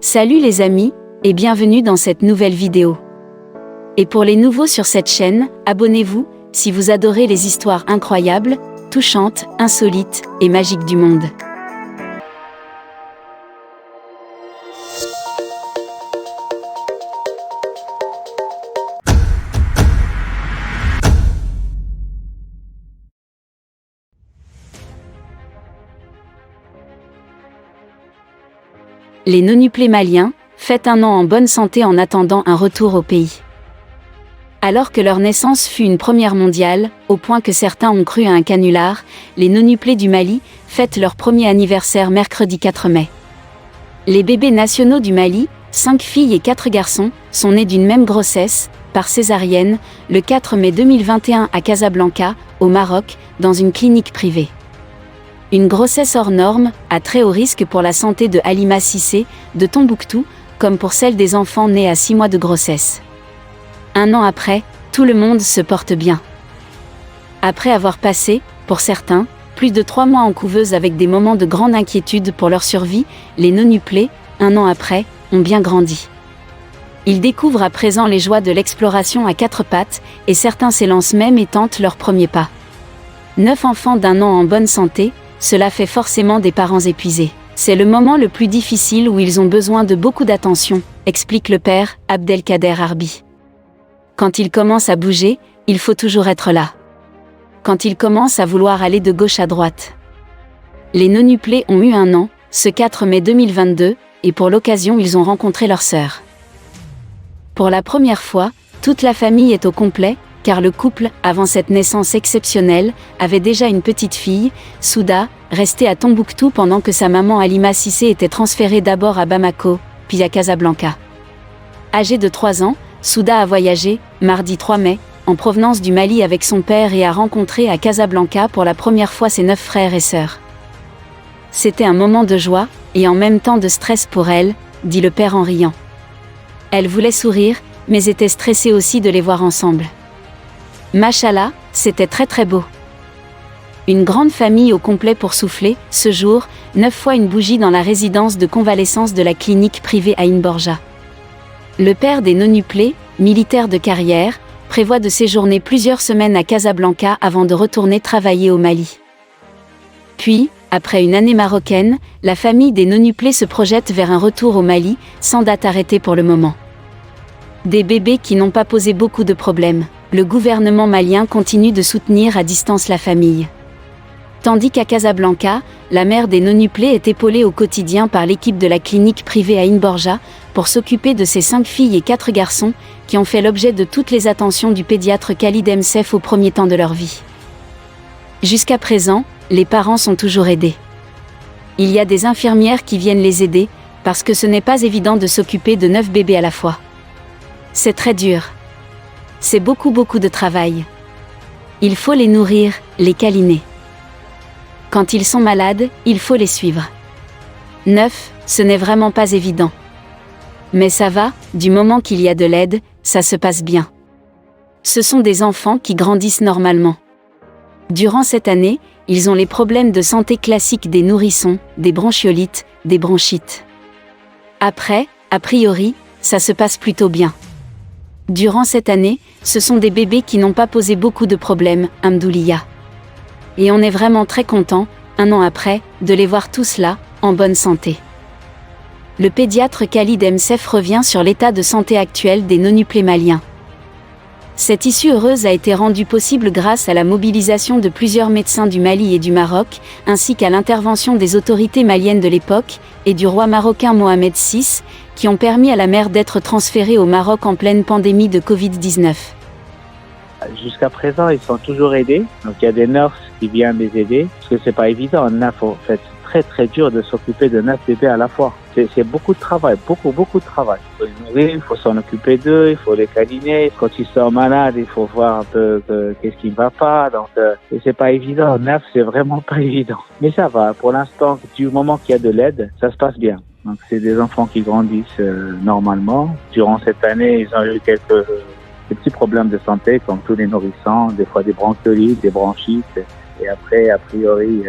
Salut les amis, et bienvenue dans cette nouvelle vidéo. Et pour les nouveaux sur cette chaîne, abonnez-vous, si vous adorez les histoires incroyables, touchantes, insolites et magiques du monde. Les nonuplés maliens fêtent un an en bonne santé en attendant un retour au pays. Alors que leur naissance fut une première mondiale, au point que certains ont cru à un canular, les nonuplés du Mali fêtent leur premier anniversaire mercredi 4 mai. Les bébés nationaux du Mali, 5 filles et 4 garçons, sont nés d'une même grossesse, par césarienne, le 4 mai 2021 à Casablanca, au Maroc, dans une clinique privée. Une grossesse hors norme, à très haut risque pour la santé de Halima Cissé, de Tombouctou, comme pour celle des enfants nés à 6 mois de grossesse. Un an après, tout le monde se porte bien. Après avoir passé, pour certains, plus de 3 mois en couveuse avec des moments de grande inquiétude pour leur survie, les nonuplés, un an après, ont bien grandi. Ils découvrent à présent les joies de l'exploration à 4 pattes, et certains s'élancent même et tentent leur premier pas. 9 enfants d'un an en bonne santé, cela fait forcément des parents épuisés. C'est le moment le plus difficile où ils ont besoin de beaucoup d'attention, explique le père, Abdelkader Arbi. Quand ils commencent à bouger, il faut toujours être là. Quand ils commencent à vouloir aller de gauche à droite. Les nonuplés ont eu un an, ce 4 mai 2022, et pour l'occasion ils ont rencontré leur sœur. Pour la première fois, toute la famille est au complet, car le couple, avant cette naissance exceptionnelle, avait déjà une petite fille, Souda, restée à Tombouctou pendant que sa maman Halima Cissé était transférée d'abord à Bamako, puis à Casablanca. Âgée de 3 ans, Souda a voyagé, mardi 3 mai, en provenance du Mali avec son père et a rencontré à Casablanca pour la première fois ses 9 frères et sœurs. C'était un moment de joie, et en même temps de stress pour elle, dit le père en riant. Elle voulait sourire, mais était stressée aussi de les voir ensemble. Machallah, c'était très beau. Une grande famille au complet pour souffler, ce jour, 9 fois une bougie dans la résidence de convalescence de la clinique privée Aïn Borja. Le père des nonuplés, militaire de carrière, prévoit de séjourner plusieurs semaines à Casablanca avant de retourner travailler au Mali. Puis, après une année marocaine, la famille des nonuplés se projette vers un retour au Mali, sans date arrêtée pour le moment. Des bébés qui n'ont pas posé beaucoup de problèmes. Le gouvernement malien continue de soutenir à distance la famille. Tandis qu'à Casablanca, la mère des nonuplés est épaulée au quotidien par l'équipe de la clinique privée Aïn Borja pour s'occuper de ses 5 filles et 4 garçons qui ont fait l'objet de toutes les attentions du pédiatre Khalid Msef au premier temps de leur vie. Jusqu'à présent, les parents sont toujours aidés. Il y a des infirmières qui viennent les aider parce que ce n'est pas évident de s'occuper de 9 bébés à la fois. C'est très dur. C'est beaucoup de travail. Il faut les nourrir, les câliner. Quand ils sont malades, il faut les suivre. 9, ce n'est vraiment pas évident. Mais ça va, du moment qu'il y a de l'aide, ça se passe bien. Ce sont des enfants qui grandissent normalement. Durant cette année, ils ont les problèmes de santé classiques des nourrissons, des bronchiolites, des bronchites. Après, a priori, ça se passe plutôt bien. Durant cette année, ce sont des bébés qui n'ont pas posé beaucoup de problèmes, Hamdouliya. Et on est vraiment très content, un an après, de les voir tous là, en bonne santé. Le pédiatre Khalid Msef revient sur l'état de santé actuel des nonuplés maliens. Cette issue heureuse a été rendue possible grâce à la mobilisation de plusieurs médecins du Mali et du Maroc, ainsi qu'à l'intervention des autorités maliennes de l'époque, et du roi marocain Mohamed VI, qui ont permis à la mère d'être transférée au Maroc en pleine pandémie de Covid-19. Jusqu'à présent, ils sont toujours aidés. Donc il y a des nurses qui viennent les aider, parce que c'est pas évident. 9, en fait, c'est très dur de s'occuper de 9 bébés à la fois. C'est beaucoup de travail, beaucoup de travail. Il faut les nourrir, il faut s'en occuper d'eux, il faut les câliner. Quand ils sont malades, il faut voir un peu qu'est-ce qui ne va pas. Donc c'est pas évident. 9, c'est vraiment pas évident. Mais ça va. Pour l'instant, du moment qu'il y a de l'aide, ça se passe bien. Donc c'est des enfants qui grandissent normalement. Durant cette année, ils ont eu quelques petits problèmes de santé, comme tous les nourrissons, des fois des bronchiolites, des bronchites. Et après, a priori,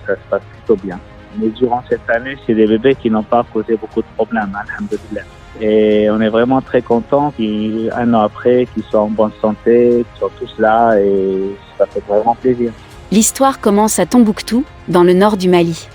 ça se passe plutôt bien. Mais durant cette année, c'est des bébés qui n'ont pas causé beaucoup de problèmes, alhamdoulilah. Et on est vraiment très contents qu'un an après, qu'ils soient en bonne santé, qu'ils soient tous là et ça fait vraiment plaisir. L'histoire commence à Tombouctou, dans le nord du Mali.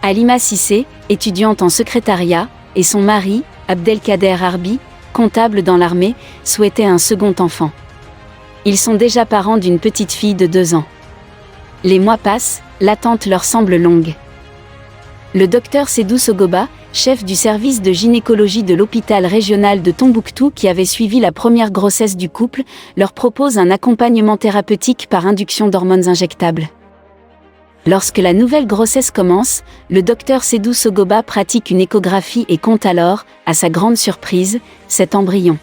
Halima Cissé, étudiante en secrétariat, et son mari, Abdelkader Arbi, comptable dans l'armée, souhaitaient un second enfant. Ils sont déjà parents d'une petite fille de 2 ans. Les mois passent, l'attente leur semble longue. Le docteur Sédou Sogoba, chef du service de gynécologie de l'hôpital régional de Tombouctou qui avait suivi la première grossesse du couple, leur propose un accompagnement thérapeutique par induction d'hormones injectables. Lorsque la nouvelle grossesse commence, le docteur Sédou Sogoba pratique une échographie et compte alors, à sa grande surprise, cet embryon.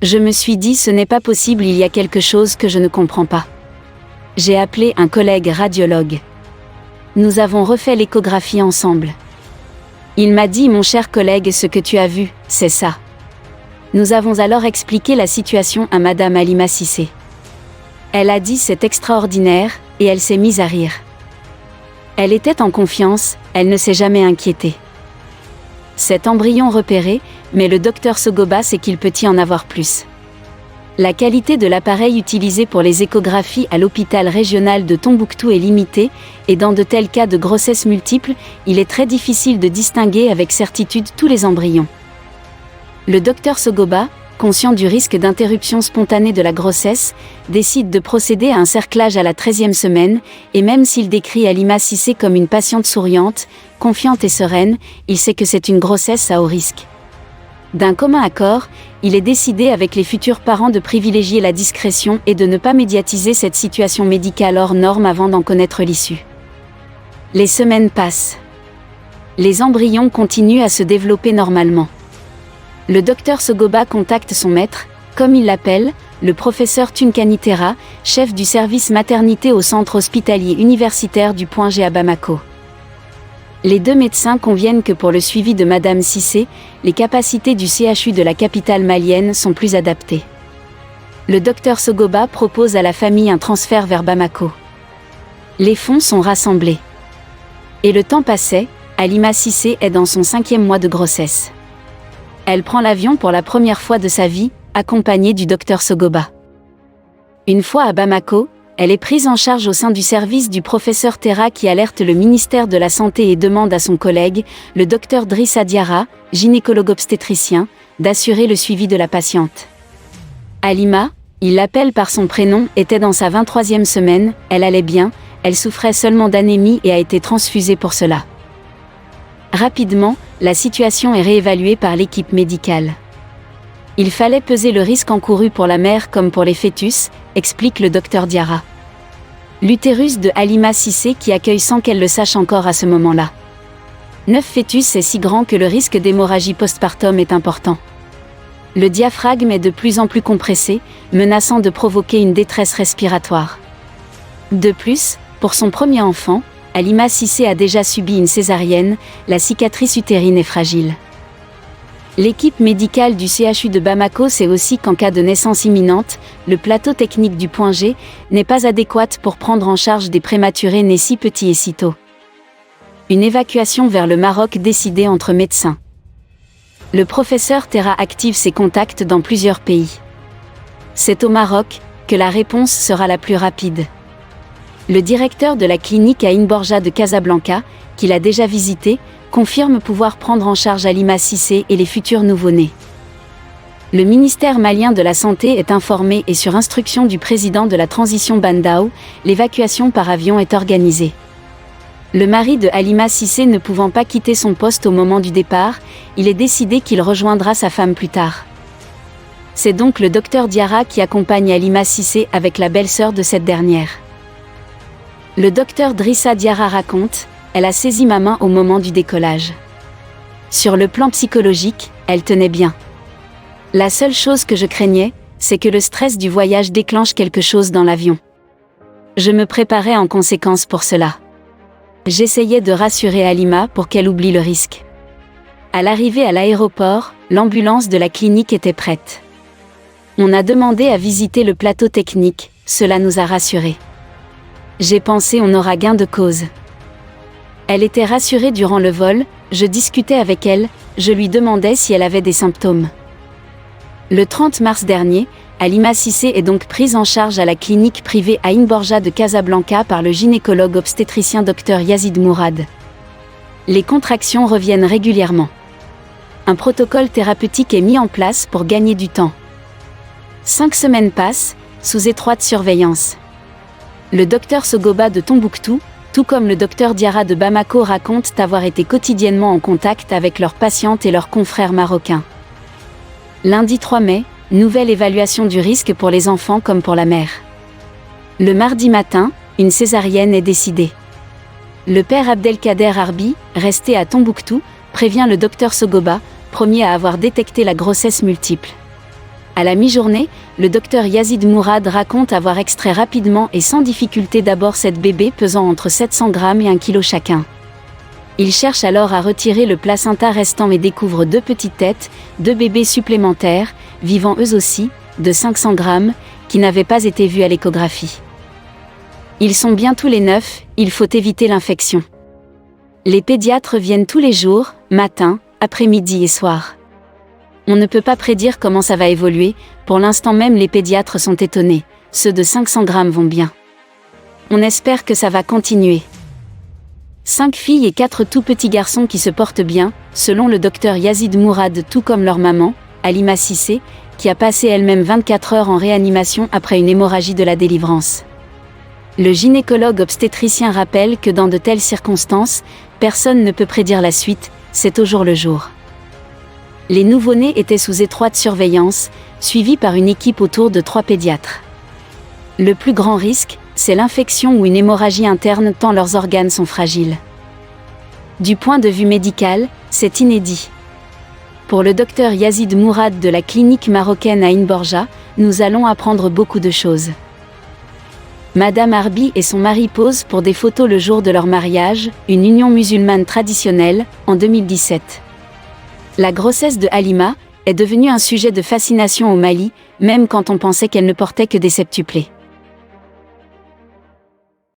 Je me suis dit ce n'est pas possible, il y a quelque chose que je ne comprends pas. J'ai appelé un collègue radiologue. Nous avons refait l'échographie ensemble. Il m'a dit mon cher collègue, ce que tu as vu, c'est ça. Nous avons alors expliqué la situation à Madame Halima Cissé. Elle a dit c'est extraordinaire, et elle s'est mise à rire. Elle était en confiance, elle ne s'est jamais inquiétée. Cet embryon repéré, mais le docteur Sogoba sait qu'il peut y en avoir plus. La qualité de l'appareil utilisé pour les échographies à l'hôpital régional de Tombouctou est limitée, et dans de tels cas de grossesse multiple, il est très difficile de distinguer avec certitude tous les embryons. Le docteur Sogoba, conscient du risque d'interruption spontanée de la grossesse, décide de procéder à un cerclage à la 13e semaine, et même s'il décrit Halima Cissé comme une patiente souriante, confiante et sereine, il sait que c'est une grossesse à haut risque. D'un commun accord, il est décidé avec les futurs parents de privilégier la discrétion et de ne pas médiatiser cette situation médicale hors norme avant d'en connaître l'issue. Les semaines passent. Les embryons continuent à se développer normalement. Le docteur Sogoba contacte son maître, comme il l'appelle, le professeur Tunkani Terra, chef du service maternité au centre hospitalier universitaire du Point G à Bamako. Les 2 médecins conviennent que pour le suivi de Madame Cissé, les capacités du CHU de la capitale malienne sont plus adaptées. Le docteur Sogoba propose à la famille un transfert vers Bamako. Les fonds sont rassemblés. Et le temps passait, Halima Cissé est dans son 5e mois de grossesse. Elle prend l'avion pour la première fois de sa vie, accompagnée du docteur Sogoba. Une fois à Bamako, elle est prise en charge au sein du service du professeur Terra qui alerte le ministère de la Santé et demande à son collègue, le docteur Drissa Diarra, gynécologue obstétricien, d'assurer le suivi de la patiente. Halima, il l'appelle par son prénom, était dans sa 23e semaine, elle allait bien, elle souffrait seulement d'anémie et a été transfusée pour cela. Rapidement, la situation est réévaluée par l'équipe médicale. Il fallait peser le risque encouru pour la mère comme pour les fœtus, explique le docteur Diarra. L'utérus de Halima Cissé qui accueille sans qu'elle le sache encore à ce moment-là. 9 fœtus est si grand que le risque d'hémorragie postpartum est important. Le diaphragme est de plus en plus compressé, menaçant de provoquer une détresse respiratoire. De plus, pour son premier enfant, Halima Cissé a déjà subi une césarienne, la cicatrice utérine est fragile. L'équipe médicale du CHU de Bamako sait aussi qu'en cas de naissance imminente, le plateau technique du Point G n'est pas adéquat pour prendre en charge des prématurés nés si petits et si tôt. Une évacuation vers le Maroc décidée entre médecins. Le professeur Terra active ses contacts dans plusieurs pays. C'est au Maroc que la réponse sera la plus rapide. Le directeur de la clinique à Borja de Casablanca, qu'il a déjà visité, confirme pouvoir prendre en charge Halima Cissé et les futurs nouveau-nés. Le ministère malien de la Santé est informé et sur instruction du président de la transition Bandao, l'évacuation par avion est organisée. Le mari de Halima Cissé ne pouvant pas quitter son poste au moment du départ, il est décidé qu'il rejoindra sa femme plus tard. C'est donc le docteur Diarra qui accompagne Halima Cissé avec la belle-sœur de cette dernière. Le docteur Drissa Diarra raconte: elle a saisi ma main au moment du décollage. Sur le plan psychologique, elle tenait bien. La seule chose que je craignais, c'est que le stress du voyage déclenche quelque chose dans l'avion. Je me préparais en conséquence pour cela. J'essayais de rassurer Halima pour qu'elle oublie le risque. À l'arrivée à l'aéroport, l'ambulance de la clinique était prête. On a demandé à visiter le plateau technique, cela nous a rassurés. J'ai pensé on aura gain de cause. Elle était rassurée durant le vol, je discutais avec elle, je lui demandais si elle avait des symptômes. Le 30 mars dernier, Halima Cissé est donc prise en charge à la clinique privée Aïn Borja de Casablanca par le gynécologue obstétricien Dr Yazid Mourad. Les contractions reviennent régulièrement. Un protocole thérapeutique est mis en place pour gagner du temps. 5 semaines passent, sous étroite surveillance. Le docteur Sogoba de Tombouctou, tout comme le docteur Diarra de Bamako, racontent avoir été quotidiennement en contact avec leurs patientes et leurs confrères marocains. Lundi 3 mai, nouvelle évaluation du risque pour les enfants comme pour la mère. Le mardi matin, une césarienne est décidée. Le père Abdelkader Arbi, resté à Tombouctou, prévient le docteur Sogoba, premier à avoir détecté la grossesse multiple. À la mi-journée, le docteur Yazid Mourad raconte avoir extrait rapidement et sans difficulté d'abord 7 bébés pesant entre 700 grammes et 1 kg chacun. Il cherche alors à retirer le placenta restant et découvre 2 petites têtes, 2 bébés supplémentaires, vivant eux aussi, de 500 grammes, qui n'avaient pas été vus à l'échographie. Ils sont bien tous les 9, il faut éviter l'infection. Les pédiatres viennent tous les jours, matin, après-midi et soir. On ne peut pas prédire comment ça va évoluer, pour l'instant même les pédiatres sont étonnés, ceux de 500 grammes vont bien. On espère que ça va continuer. 5 filles et 4 tout petits garçons qui se portent bien, selon le docteur Yazid Mourad, tout comme leur maman, Halima Cissé, qui a passé elle-même 24 heures en réanimation après une hémorragie de la délivrance. Le gynécologue obstétricien rappelle que dans de telles circonstances, personne ne peut prédire la suite, c'est au jour le jour. Les nouveau-nés étaient sous étroite surveillance, suivis par une équipe autour de 3 pédiatres. Le plus grand risque, c'est l'infection ou une hémorragie interne tant leurs organes sont fragiles. Du point de vue médical, c'est inédit. Pour le docteur Yazid Mourad de la clinique marocaine Aïn Borja, nous allons apprendre beaucoup de choses. Madame Arbi et son mari posent pour des photos le jour de leur mariage, une union musulmane traditionnelle, en 2017. La grossesse de Halima est devenue un sujet de fascination au Mali, même quand on pensait qu'elle ne portait que des septuplés.